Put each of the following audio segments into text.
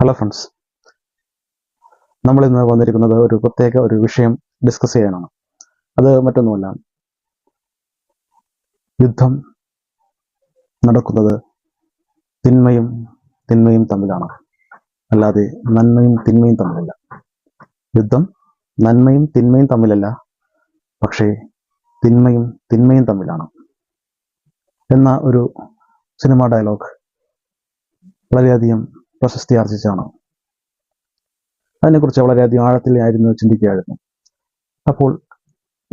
Hello friends, നമ്മൾ ഇന്ന് വന്നിരിക്കുന്നത് ഒരു പ്രത്യേക വിഷയം ഡിസ്കസ് ചെയ്യാനാണ്. അത് മറ്റൊന്നുമല്ല, യുദ്ധം നടക്കുന്നത് തിന്മയും തിന്മയും തമ്മിലാണ്, അല്ലാതെ നന്മയും തിന്മയും തമ്മിലല്ല. യുദ്ധം നന്മയും തിന്മയും തമ്മിലല്ല, പക്ഷേ തിന്മയും തിന്മയും തമ്മിലാണ് എന്ന ഒരു സിനിമ ഡയലോഗ് വളരെയധികം പ്രശസ്തി ആർജിച്ചാണ്. അതിനെക്കുറിച്ച് വളരെയധികം ആഴത്തിലായിരുന്നു ചിന്തിക്കുകയായിരുന്നു. അപ്പോൾ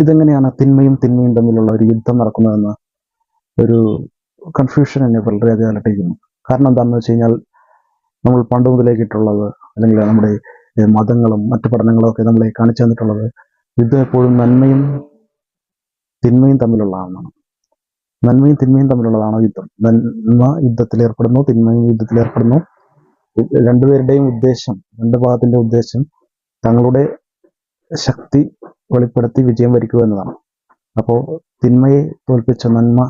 ഇതെങ്ങനെയാണ് തിന്മയും തിന്മയും തമ്മിലുള്ള ഒരു യുദ്ധം നടക്കുന്നതെന്ന് ഒരു കൺഫ്യൂഷൻ എന്നെ വളരെയധികം അലട്ടിക്കുന്നു. കാരണം എന്താണെന്ന് വെച്ച് കഴിഞ്ഞാൽ, നമ്മൾ പണ്ട് മുതലേക്കിട്ടുള്ളത്, അല്ലെങ്കിൽ നമ്മുടെ മതങ്ങളും മറ്റു പഠനങ്ങളും ഒക്കെ നമ്മളെ കാണിച്ചു തന്നിട്ടുള്ളത്, യുദ്ധം എപ്പോഴും നന്മയും തിന്മയും തമ്മിലുള്ളതാണ്. നന്മയും തിന്മയും തമ്മിലുള്ളതാണ് യുദ്ധം. നന്മ യുദ്ധത്തിലേർപ്പെടുന്നു, തിന്മയും യുദ്ധത്തിലേർപ്പെടുന്നു. രണ്ടുപേരുടെയും ഉദ്ദേശം, രണ്ട് ഭാഗത്തിന്റെ ഉദ്ദേശം തങ്ങളുടെ ശക്തി വെളിപ്പെടുത്തി വിജയം വരിക്കുക എന്നതാണ്. അപ്പോൾ തിന്മയെ തോൽപ്പിച്ച നന്മ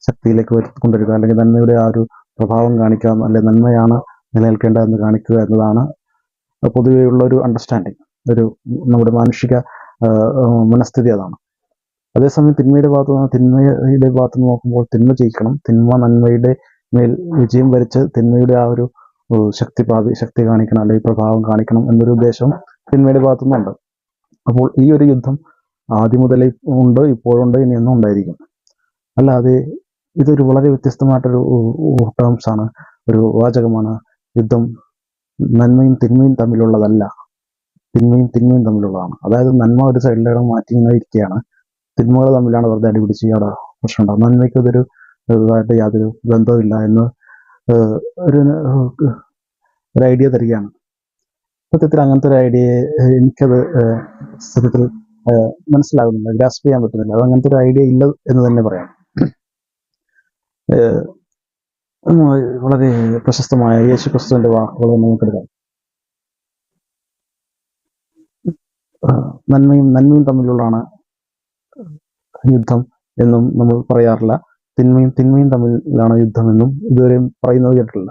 ശക്തിയിലേക്ക് കൊണ്ടുവരിക, അല്ലെങ്കിൽ നന്മയുടെ ആ ഒരു പ്രഭാവം കാണിക്കുക, അല്ലെങ്കിൽ നന്മയാണ് നിലനിൽക്കേണ്ടതെന്ന് കാണിക്കുക എന്നതാണ് പൊതുവെയുള്ള ഒരു അണ്ടർസ്റ്റാൻഡിങ്, നമ്മുടെ മാനുഷിക മനസ്ഥിതി അതാണ്. അതേസമയം തിന്മയുടെ ഭാഗത്ത് നോക്കുമ്പോൾ തിന്മ ജയിക്കണം, തിന്മ നന്മയുടെ മേൽ വിജയം വരിച്ച് തിന്മയുടെ ആ ഒരു ശക്തി കാണിക്കണം, അല്ലെങ്കിൽ പ്രഭാവം കാണിക്കണം എന്നൊരു ഉദ്ദേശം തിന്മയുടെ ഭാഗത്തുനിന്നുണ്ട്. അപ്പോൾ ഈ ഒരു യുദ്ധം ആദ്യം മുതലേ ഉണ്ട്, ഇപ്പോഴുണ്ട്, ഇനി എന്നും ഉണ്ടായിരിക്കും. അല്ലാതെ ഇതൊരു വളരെ വ്യത്യസ്തമായിട്ടൊരു ടേംസ് ആണ്, ഒരു വാചകമാണ്. യുദ്ധം നന്മയും തിന്മയും തമ്മിലുള്ളതല്ല, തിന്മയും തിന്മയും തമ്മിലുള്ളതാണ്. അതായത് നന്മ ഒരു സൈഡിലേക്ക് മാറ്റി ഇരിക്കുകയാണ്, തിന്മകൾ തമ്മിലാണ് വെറുതെ അടിപിടിച്ച് അവിടെ പ്രശ്നമുണ്ടാകും. നന്മയ്ക്ക് ഇതൊരു ഇതായിട്ട് യാതൊരു ബന്ധവുമില്ല എന്ന് ഒരു ഐഡിയ തരികയാണ്. സത്യത്തിൽ അങ്ങനത്തെ ഒരു ഐഡിയ എനിക്കത് സത്യത്തിൽ മനസ്സിലാകുന്നില്ല, ഗ്രാസ്പ് ചെയ്യാൻ പറ്റുന്നില്ല. അത് അങ്ങനത്തെ ഒരു ഐഡിയ ഇല്ല എന്ന് തന്നെ പറയാം. വളരെ പ്രശസ്തമായ യേശുക്രിസ്തുവിന്റെ വാക്കുകൾ നമുക്കെടുക്കാം. നന്മയും തമ്മിലുള്ളതാണ് യുദ്ധം എന്നും നമ്മൾ പറയാറില്ല. തിന്മയും തമ്മിലാണ് യുദ്ധം എന്നും ഇതുവരെയും പറയുന്നത് കേട്ടിട്ടില്ല.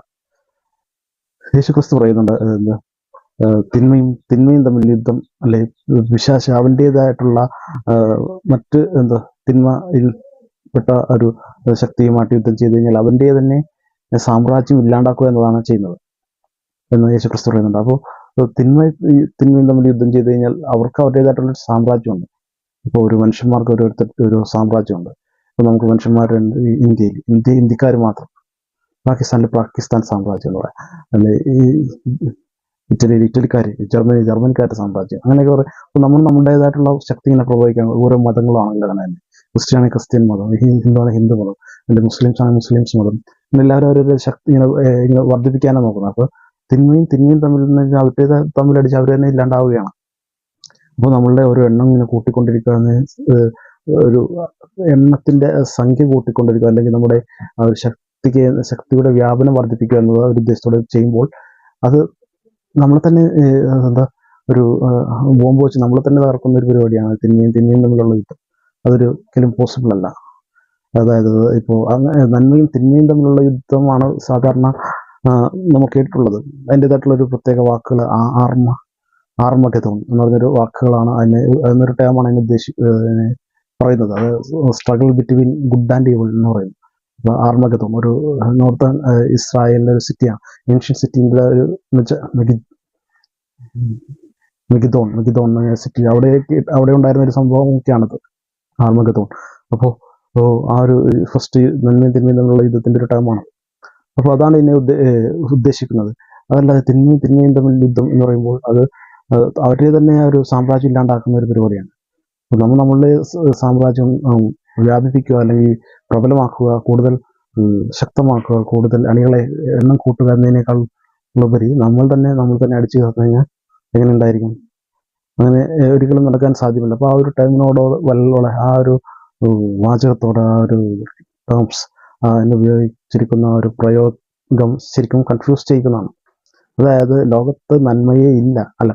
യേശുക്രിസ്തു പറയുന്നുണ്ട്, തിന്മയും തമ്മിൽ യുദ്ധം, അല്ലെ പിശാച് അവൻ്റെതായിട്ടുള്ള മറ്റ് തിന്മയിൽ പെട്ട ഒരു ശക്തിയുമായിട്ട് യുദ്ധം ചെയ്തു കഴിഞ്ഞാൽ അവൻ്റെ തന്നെ സാമ്രാജ്യം ഇല്ലാണ്ടാക്കുക എന്നതാണ് ചെയ്യുന്നത് എന്ന് യേശുക്രിസ്തു പറയുന്നുണ്ട്. അപ്പോൾ തിന്മയും തമ്മിൽ യുദ്ധം ചെയ്തു കഴിഞ്ഞാൽ അവർക്ക് അവരുടേതായിട്ടുള്ള സാമ്രാജ്യമുണ്ട്. ഇപ്പോൾ ഒരു മനുഷ്യന്മാർക്ക് ഒരു സാമ്രാജ്യമുണ്ട്. ഇപ്പോൾ നമുക്ക് മനുഷ്യന്മാരുണ്ട് ഇന്ത്യക്കാർ മാത്രം. പാകിസ്ഥാൻ സാമ്രാജ്യം എന്ന് പറയാം, അല്ലെ ഈ ഇറ്റലിക്കാർ, ജർമ്മനിക്കാരുടെ സാമ്രാജ്യം, അങ്ങനെയൊക്കെ പറയും. അപ്പോൾ നമ്മൾ നമ്മുടേതായിട്ടുള്ള ശക്തി ഇങ്ങനെ പ്രയോഗിക്കാൻ ഓരോ മതങ്ങളാണല്ലോ തന്നെ. ക്രിസ്ത്യാനി ക്രിസ്ത്യൻ മതം, ഹിന്ദുവാണ് ഹിന്ദു മതം, അല്ലെങ്കിൽ മുസ്ലിംസ് ആണ് മുസ്ലിംസ് മതം. എല്ലാവരും അവരുടെ ശക്തി ഇങ്ങനെ വർദ്ധിപ്പിക്കാനാണ് നോക്കുന്നത്. അപ്പോൾ തിന്മയും തമ്മിലടിച്ച് അവർ തന്നെ ഇല്ലാണ്ടാവുകയാണ്. അപ്പോൾ നമ്മളുടെ ഒരു എണ്ണം ഇങ്ങനെ കൂട്ടിക്കൊണ്ടിരിക്കുക, ഒരു എണ്ണത്തിന്റെ സംഖ്യ കൂട്ടിക്കൊണ്ടിരിക്കുക, അല്ലെങ്കിൽ നമ്മുടെ ആ ഒരു ശക്തിയുടെ വ്യാപനം വർദ്ധിപ്പിക്കുക എന്നത് ഒരു ഉദ്ദേശത്തോടെ ചെയ്യുമ്പോൾ അത് നമ്മളെ തന്നെ ഒരു ബോംബ് വെച്ച് നമ്മളെ തന്നെ തകർക്കുന്ന ഒരു പരിപാടിയാണ് തിന്മയും തമ്മിലുള്ള യുദ്ധം. അതൊരിക്കലും പോസിബിൾ അല്ല. അതായത് ഇപ്പോൾ നന്മയും തിന്മയും തമ്മിലുള്ള യുദ്ധമാണ് സാധാരണ നമ്മൾ കേട്ടിട്ടുള്ളത്. അതിൻ്റെതായിട്ടുള്ള ഒരു പ്രത്യേക വാക്കുകൾ ആർമഗദോൺ എന്ന് പറഞ്ഞൊരു വാക്കുകളാണ് എന്നൊരു ടേമാണ് അതിന് പറയുന്നത്. അത് struggle between good and evil എന്ന് പറയുന്നത്. ആർമഗദോൺ ഒരു നോർത്തേൺ ഇസ്രായേലിലെ ഒരു സിറ്റിയാണ്, ഏൻഷ്യൻ സിറ്റിൻ്റെ ഒരു മെഗിദോൺ എന്ന സിറ്റി, അവിടെ ഉണ്ടായിരുന്ന ഒരു സംഭവം ഒക്കെയാണത് ആർമഗദോൺ. അപ്പോൾ ആ ഒരു ഫസ്റ്റ് നന്മയും തിന്മയും തമ്മിലുള്ള യുദ്ധത്തിന്റെ ഒരു ടേമാണ്. അപ്പോൾ അതാണ് ഇതിനെ ഉദ്ദേശിക്കുന്നത്. അതല്ലാതെ തിന്മയും തമ്മിൽ യുദ്ധം എന്ന് പറയുമ്പോൾ അത് അവരുടെ തന്നെ ഒരു സാമ്രാജ്യം ഇല്ലാണ്ടാക്കുന്ന ഒരു പരിപാടിയാണ്. അപ്പോൾ നമ്മളുടെ സാമ്രാജ്യം വ്യാപിപ്പിക്കുക, അല്ലെങ്കിൽ പ്രബലമാക്കുക, കൂടുതൽ ശക്തമാക്കുക, കൂടുതൽ അണികളെ എണ്ണം കൂട്ടുക എന്നതിനേക്കാൾ ഉപരി നമ്മൾ തന്നെ അടിച്ചു ചേർത്ത് കഴിഞ്ഞാൽ എങ്ങനെ ഉണ്ടായിരിക്കും? അങ്ങനെ ഒരിക്കലും നടക്കാൻ സാധ്യമല്ല. അപ്പോൾ ആ ഒരു ടൈമിനോട് വല്ലോടെ ആ ഒരു വാചകത്തോടെ ആ ഒരു ടേംസ് ഉപയോഗിച്ചിരിക്കുന്ന ഒരു പ്രയോഗം ശരിക്കും കൺഫ്യൂസ് ചെയ്യിക്കുന്നതാണ്. അതായത് ലോകത്ത് നന്മയെ ഇല്ല, അല്ല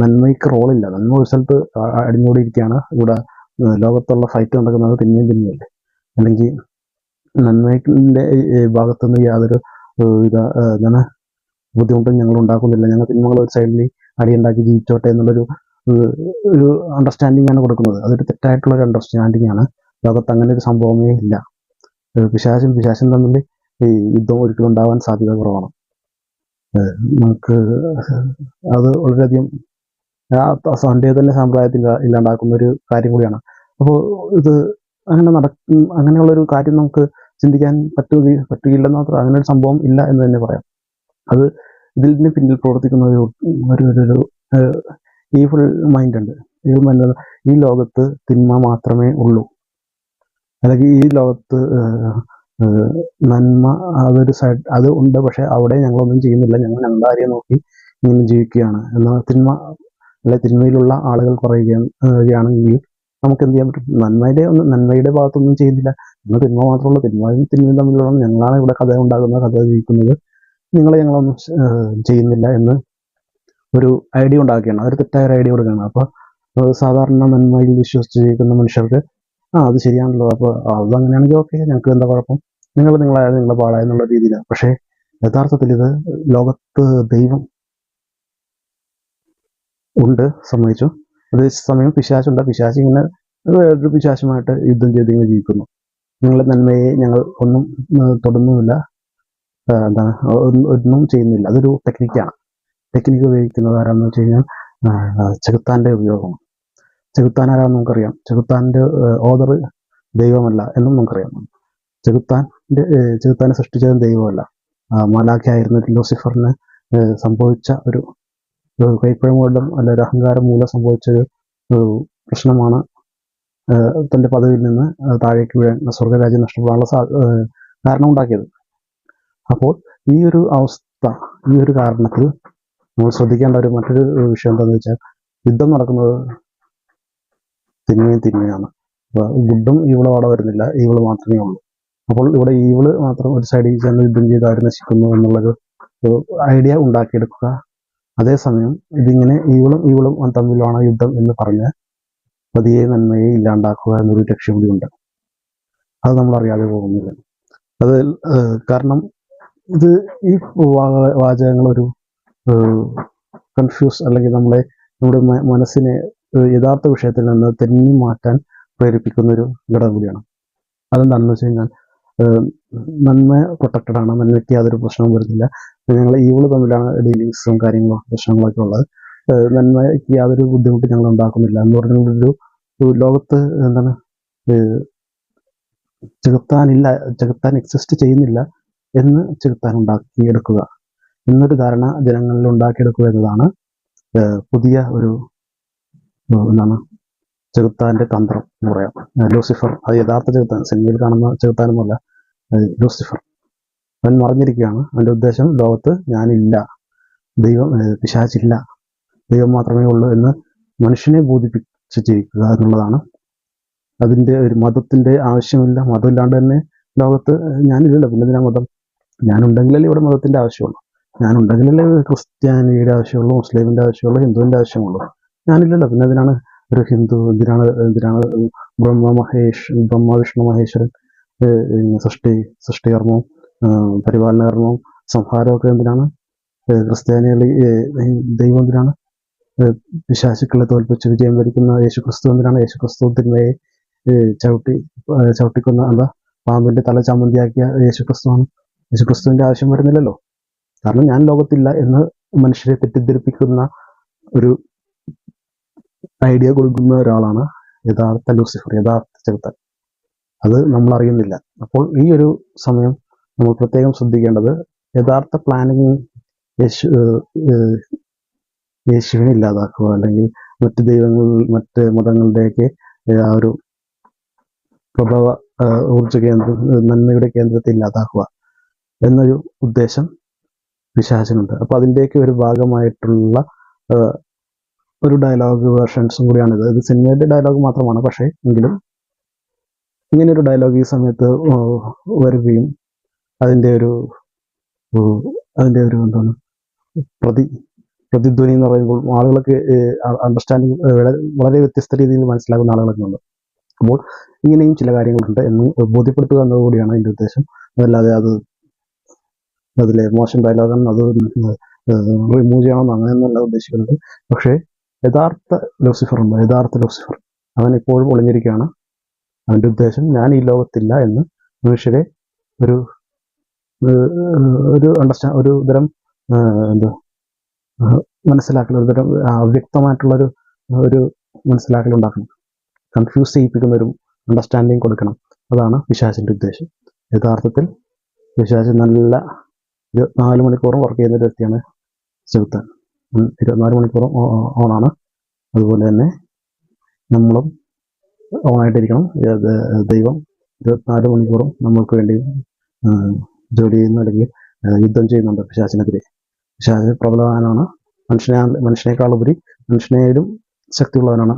നന്മയ്ക്ക് റോളില്ല. നന്മ ഒരു സ്ഥലത്ത് അടിഞ്ഞുകൂടിയിരിക്കുകയാണ്. ഇവിടെ ലോകത്തുള്ള ഫൈറ്റ് നടക്കുന്നത് തിന്മയല്ലേ, അല്ലെങ്കിൽ നന്മയുടെ ഭാഗത്തുനിന്ന് യാതൊരു ബുദ്ധിമുട്ടും ഞങ്ങൾ ഉണ്ടാക്കുന്നില്ല, ഞങ്ങൾ തിന്മകൾ ഒരു സൈഡിൽ അടിയുണ്ടാക്കി ജീവിച്ചോട്ടെ എന്നുള്ളൊരു ഏഹ്, ഒരു അണ്ടർസ്റ്റാൻഡിംഗ് ആണ് കൊടുക്കുന്നത്. അതൊരു തെറ്റായിട്ടുള്ള ഒരു അണ്ടർസ്റ്റാൻഡിംഗ് ആണ്. ലോകത്ത് അങ്ങനെ ഒരു സംഭവമേ ഇല്ല. പിശാചും തമ്മിൽ ഈ യുദ്ധം ഒരിക്കലും ഉണ്ടാവാൻ സാധ്യത കുറവാണ്. നമുക്ക് അത് വളരെയധികം അവന്റെ തന്നെ സമ്പ്രദായത്തിൽ ഇല്ലാണ്ടാക്കുന്ന ഒരു കാര്യം കൂടിയാണ്. അപ്പോൾ ഇത് അങ്ങനെയുള്ളൊരു കാര്യം നമുക്ക് ചിന്തിക്കാൻ പറ്റുകയില്ലെന്ന് മാത്രം, അങ്ങനെ ഒരു സംഭവം ഇല്ല എന്ന് തന്നെ പറയാം. അത് ഇതിന് പിന്നിൽ പ്രവർത്തിക്കുന്ന ഒരു ഈവിൾ മൈൻഡ് ഉണ്ട്. ഈവിൾ മൈൻഡ്, ഈ ലോകത്ത് തിന്മ മാത്രമേ ഉള്ളൂ, അല്ലെങ്കിൽ ഈ ലോകത്ത് നന്മ അതൊരു സൈഡ് അത് ഉണ്ട്, പക്ഷെ അവിടെ ഞങ്ങളൊന്നും ചെയ്യുന്നില്ല, ഞങ്ങൾ ഞങ്ങളുടെ കാര്യം നോക്കി ഇങ്ങനെ ജീവിക്കുകയാണ് എന്നാൽ തിന്മയിലുള്ള ആളുകൾ കുറയുകയാണെങ്കിൽ നമുക്ക് എന്ത് ചെയ്യാൻ പറ്റും? നന്മയുടെ ഭാഗത്തൊന്നും ചെയ്യുന്നില്ല, ഞങ്ങൾ തിന്മ മാത്രമുള്ള തിന്മയും തമ്മിലുള്ള ഞങ്ങളാണ് ഇവിടെ കഥ ഉണ്ടാകുന്നത്, കഥ ജീവിക്കുന്നത്, ഞങ്ങളൊന്നും ചെയ്യുന്നില്ല എന്ന് ഒരു ഐഡിയ ഉണ്ടാക്കുകയാണ്. അതൊരു തെറ്റായ ഒരു ഐഡിയ കൊടുക്കുകയാണ്. അപ്പോൾ സാധാരണ നന്മയിൽ വിശ്വസിച്ച് ജീവിക്കുന്ന മനുഷ്യർക്ക് അത് ശരിയാണല്ലോ, അപ്പോൾ അതങ്ങനെയാണെങ്കിൽ ഓക്കെ, ഞങ്ങൾക്ക് എന്താ കുഴപ്പം, നിങ്ങളുടെ പാടായ എന്നുള്ള രീതിയിലാണ്. പക്ഷേ യഥാർത്ഥത്തിൽ ഇത് ലോകത്ത് ദൈവം ഉണ്ട്, സമ്മതിച്ചു. അതേസമയം പിശാചുണ്ട്. പിശാച് ഇങ്ങനെ വേറൊരു പിശാചുമായിട്ട് യുദ്ധം ചെയ്ത് ഇങ്ങനെ ജീവിക്കുന്നു. നിങ്ങളുടെ നന്മയെ ഞങ്ങൾ ഒന്നും തൊടുന്നുമില്ല, ഒന്നും ചെയ്യുന്നില്ല. അതൊരു ടെക്നിക്കാണ്. ടെക്നിക്ക് ഉപയോഗിക്കുന്നത് ആരാന്ന് വെച്ച് കഴിഞ്ഞാൽ ചെകുത്താൻ്റെ ഉപയോഗമാണ്. ചെകുത്താൻ ആരാന്ന് നമുക്കറിയാം. ചെകുത്താൻ്റെ ഓദർ ദൈവമല്ല എന്നും നമുക്കറിയാം. ചെകുത്താനെ സൃഷ്ടിച്ചതും ദൈവമല്ല. മാലാഖയായിരുന്ന ലൂസിഫറിന് സംഭവിച്ച ഒരു കൈപ്പഴം മൂലം അല്ല ഒരു അഹങ്കാരം മൂലം സംഭവിച്ചൊരു പ്രശ്നമാണ് തൻ്റെ പദവിയിൽ നിന്ന് താഴേക്ക് വീഴാൻ, സ്വർഗരാജ്യം നഷ്ടപ്പെടാനുള്ള കാരണം ഉണ്ടാക്കിയത്. അപ്പോൾ ഈ ഒരു അവസ്ഥ, ഈ ഒരു കാരണത്തിൽ നമ്മൾ ശ്രദ്ധിക്കേണ്ട മറ്റൊരു വിഷയം എന്താണെന്ന് വെച്ചാൽ, യുദ്ധം നടക്കുന്നത് തിന്മയാണ്. ഗുഡും ഈവിളും അവിടെ വരുന്നില്ല, ഈവിള് മാത്രമേ ഉള്ളൂ. അപ്പോൾ ഇവിടെ ഈവിള് മാത്രം ഒരു സൈഡിൽ ചെന്ന് യുദ്ധം ചെയ്ത് അവർ നശിക്കുന്നു എന്നുള്ളൊരു ഐഡിയ ഉണ്ടാക്കിയെടുക്കുക. അതേസമയം ഇതിങ്ങനെ ഈവിളും തമ്മിലാണ് യുദ്ധം എന്ന് പറഞ്ഞ് പതിയെ നന്മയെ ഇല്ലാണ്ടാക്കുക എന്നൊരു ലക്ഷ്യം കൂടിയുണ്ട്. അത് നമ്മൾ അറിയാതെ പോകുന്നില്ല. അത് കാരണം ഈ വാചകങ്ങൾ ഒരു കൺഫ്യൂസ് അല്ലെങ്കിൽ നമ്മുടെ മനസ്സിനെ യഥാർത്ഥ വിഷയത്തിൽ നിന്ന് തെന്നി മാറ്റാൻ പ്രേരിപ്പിക്കുന്ന ഒരു ഘടകം കൂടിയാണ്. അതെന്താണെന്ന് വെച്ച് കഴിഞ്ഞാൽ, നന്മ പ്രൊട്ടക്റ്റഡ് ആണ്, നന്മയ്ക്ക് യാതൊരു പ്രശ്നവും വരുന്നില്ല. ഞങ്ങൾ ഈവിള് തമ്മിലാണ് ഡീലിങ്സും കാര്യങ്ങളും പ്രശ്നങ്ങളൊക്കെ ഉള്ളത്. നന്മയ്ക്ക് യാതൊരു ബുദ്ധിമുട്ടും ഞങ്ങൾ ഉണ്ടാക്കുന്നില്ല എന്ന് പറഞ്ഞൊരു ലോകത്ത് എന്താണ് ചെകുത്താൻ എക്സിസ്റ്റ് ചെയ്യുന്നില്ല എന്ന് ചെകുത്താൻ ഉണ്ടാക്കിയെടുക്കുക എന്നൊരു ധാരണ ജനങ്ങളിൽ ഉണ്ടാക്കിയെടുക്കുക എന്നതാണ് പുതിയ ഒരു ചെകുത്താന്റെ തന്ത്രം എന്ന് പറയാം. ലൂസിഫർ, അത് യഥാർത്ഥ ചെകുത്താൻ, സിനിമയിൽ കാണുന്ന ചെകുത്താനൊന്നുമല്ല, ലൂസിഫർ. അവൻ മറിഞ്ഞിരിക്കുകയാണ്. അവൻ്റെ ഉദ്ദേശം ലോകത്ത് ഞാനില്ല, പിശാചില്ല, ദൈവം മാത്രമേ ഉള്ളൂ എന്ന് മനുഷ്യനെ ബോധിപ്പിച്ച് ജീവിക്കുക എന്നുള്ളതാണ്. അതിൻ്റെ ഒരു മതത്തിൻ്റെ ആവശ്യമില്ല. മതമില്ലാണ്ട് തന്നെ ലോകത്ത് ഞാനില്ലല്ലോ, പിന്നെ എന്തിനാ മതം? ഞാനുണ്ടെങ്കിലല്ലേ ഇവിടെ മതത്തിൻ്റെ ആവശ്യമുള്ളൂ. ഞാനുണ്ടെങ്കിലല്ലേ ക്രിസ്ത്യാനിയുടെ ആവശ്യമുള്ളൂ, മുസ്ലിമിൻ്റെ ആവശ്യമുള്ളൂ, ഹിന്ദുവിൻ്റെ ആവശ്യമുള്ളൂ. ഞാനില്ലല്ലോ, പിന്നെ എന്തിനാണ് ഒരു ഹിന്ദു? എന്തിനാണ് ബ്രഹ്മ വിഷ്ണു മഹേശ്വരൻ സൃഷ്ടികർമ്മവും പരിപാലനകർമ്മവും സംഹാരമൊക്കെ എന്തിനാണ്? ക്രിസ്ത്യാനികൾ ദൈവം എന്തിനാണ്? പിശാചുക്കളെ തോൽപ്പിച്ച് വിജയം വരിക്കുന്ന യേശുക്രിസ്തു എന്തിനാണ്? യേശുക്രിസ്തു തിന്മയെ ചവിട്ടിക്കൊന്ന പാമ്പിന്റെ തല ചമ്മന്തിയാക്കിയ യേശുക്രിസ്തുവാണ്. യേശുക്രിസ്തുവിന്റെ ആവശ്യം വരുന്നില്ലല്ലോ. കാരണം ഞാൻ ലോകത്തില്ല എന്ന് മനുഷ്യരെ തെറ്റിദ്ധരിപ്പിക്കുന്ന ഒരു ഐഡിയ കൊടുക്കുന്ന ഒരാളാണ് യഥാർത്ഥ ലൂസിഫർ, യഥാർത്ഥ ചെകുത്താൻ. അത് നമ്മൾ അറിയുന്നില്ല. അപ്പോൾ ഈ ഒരു സമയം നമ്മൾ പ്രത്യേകം ശ്രദ്ധിക്കേണ്ടത്, യഥാർത്ഥ പ്ലാനിങ് യേശുവിനെ ഇല്ലാതാക്കുക, അല്ലെങ്കിൽ മറ്റ് മതങ്ങളുടെയൊക്കെ ആ ഒരു പ്രഭവ ഊർജ കേന്ദ്രം, നന്മയുടെ കേന്ദ്രത്തെ ഇല്ലാതാക്കുക എന്നൊരു ഉദ്ദേശം പിശാചിനുണ്ട്. അപ്പോൾ അതിൻ്റെയൊക്കെ ഒരു ഭാഗമായിട്ടുള്ള ഒരു ഡയലോഗ് വേർഷൻസും കൂടിയാണിത്. ഇത് സിനിമയുടെ ഡയലോഗ് മാത്രമാണ്, പക്ഷേ എങ്കിലും ഇങ്ങനെയൊരു ഡയലോഗ് ഈ സമയത്ത് വരികയും അതിൻ്റെ ഒരു എന്താണ് പ്രതിധ്വനി എന്ന് പറയുമ്പോൾ ആളുകൾക്ക് അണ്ടർസ്റ്റാൻഡിങ് വളരെ വ്യത്യസ്ത രീതിയിൽ മനസ്സിലാകുന്ന ആളുകളൊക്കെ ഉണ്ട്. അപ്പോൾ ഇങ്ങനെയും ചില കാര്യങ്ങളുണ്ട് എന്ന് ബോധ്യപ്പെടുത്തുക എന്നതുകൂടിയാണ് എൻ്റെ ഉദ്ദേശം. അതല്ലാതെ അത് അതിലെ മോശം ഡയലോഗാണ് അത് റിമൂവ് ചെയ്യണമെന്ന് അങ്ങനെയൊന്നുമല്ല ഉദ്ദേശിക്കുന്നത്. പക്ഷേ യഥാർത്ഥ ലൂസിഫർ ഉണ്ട്, യഥാർത്ഥ ലൂസിഫർ അവൻ ഇപ്പോഴും ഒളിഞ്ഞിരിക്കുകയാണ്. അവൻ്റെ ഉദ്ദേശം ഞാൻ ഈ ലോകത്തില്ല എന്ന് മനുഷ്യരെ ഒരു ഒരു തരം എന്താ മനസ്സിലാക്കൽ, ഒരു തരം അവ്യക്തമായിട്ടുള്ളൊരു ഒരു മനസ്സിലാക്കൽ ഉണ്ടാക്കണം, കൺഫ്യൂസ് ചെയ്യിപ്പിക്കുന്ന ഒരു അണ്ടർസ്റ്റാൻഡിങ് കൊടുക്കണം. അതാണ് പിശാചിൻ്റെ ഉദ്ദേശം. യഥാർത്ഥത്തിൽ പിശാച് നല്ല 24 മണിക്കൂറും വർക്ക് ചെയ്യുന്ന ഒരു വ്യക്തിയാണ് ചെകുത്താൻ. 24 മണിക്കൂറും ഓണാണ്. അതുപോലെ തന്നെ നമ്മളും ഓണായിട്ടിരിക്കണം. ദൈവം 24 മണിക്കൂറും നമ്മൾക്ക് വേണ്ടി ജോലി ചെയ്യുന്നു, അല്ലെങ്കിൽ യുദ്ധം ചെയ്യുന്നുണ്ട് പിശാചിനെതിരെ. പിശാച് പ്രബലവാനാണ്, മനുഷ്യനേക്കാളുപരി മനുഷ്യനേലും ശക്തിയുള്ളവനാണ്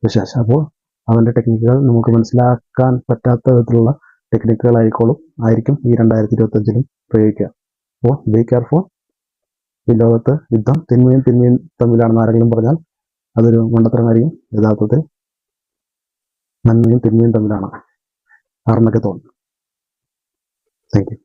പിശാച്. അപ്പോൾ അവൻ്റെ ടെക്നിക്കുകൾ നമുക്ക് മനസ്സിലാക്കാൻ പറ്റാത്ത വിധത്തിലുള്ള ടെക്നിക്കുകളായിരിക്കും ഈ 2025 പ്രയോഗിക്കുക. അപ്പോൾ ബി കെയർഫുൾ. ഈ ലോകത്ത് യുദ്ധം തിന്മയും തമ്മിലാണെന്ന് ആരെങ്കിലും പറഞ്ഞാൽ അതൊരു മണ്ടത്തരമായിരിക്കും. യഥാർത്ഥത്തിൽ നന്മയും തിന്മയും തമ്മിലാണ്. ആർമഗദോൻ. Thank U.